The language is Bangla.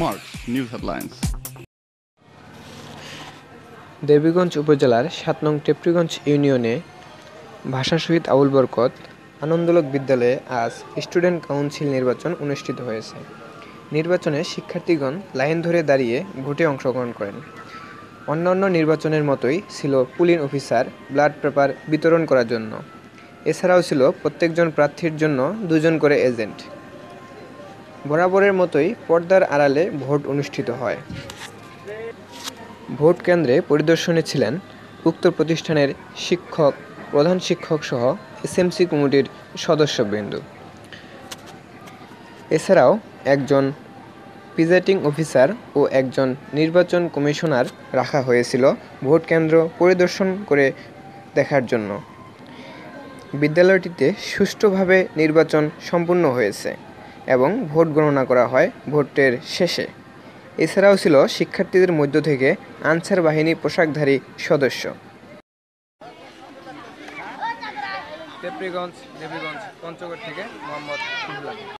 March News Headlines. দেবীগঞ্জ উপজেলার ৭ নং টেপরিগঞ্জ ইউনিয়নে ভাষা শহীদ আবুল বরকত আনন্দলোক বিদ্যালয়ে আজ স্টুডেন্ট কাউন্সিল নির্বাচন অনুষ্ঠিত হয়েছে। নির্বাচনে শিক্ষার্থীগণ লাইন ধরে দাঁড়িয়ে ভোটে অংশগ্রহণ করেন। অন্যান্য নির্বাচনের মতোই ছিল পুলিং অফিসার ব্যালট পেপার বিতরণ করার জন্য। এছাড়াও ছিল প্রত্যেকজন প্রার্থীর জন্য ২ জন করে এজেন্ট। বরাবরের মতোই পর্দার আড়ালে ভোট অনুষ্ঠিত হয়। ভোট কেন্দ্রে পরিদর্শনে ছিলেন উক্ত প্রতিষ্ঠানের শিক্ষক, প্রধান শিক্ষক সহ এসএমসি কমিটির সদস্যবৃন্দ। এছাড়াও একজন প্রিজাইডিং অফিসার ও একজন নির্বাচন কমিশনার রাখা হয়েছিল ভোট কেন্দ্র পরিদর্শন করে দেখার জন্য। বিদ্যালয়টিতে সুষ্ঠুভাবে নির্বাচন সম্পন্ন হয়েছে এবং ভোট গণনা করা হয় ভোটের শেষে। এছাড়াও ছিল শিক্ষার্থীদের মধ্য থেকে আনসার বাহিনী পোশাকধারী সদস্য। টেপরিগঞ্জ, দেবীগঞ্জ, পঞ্চগড় থেকে মোহাম্মদ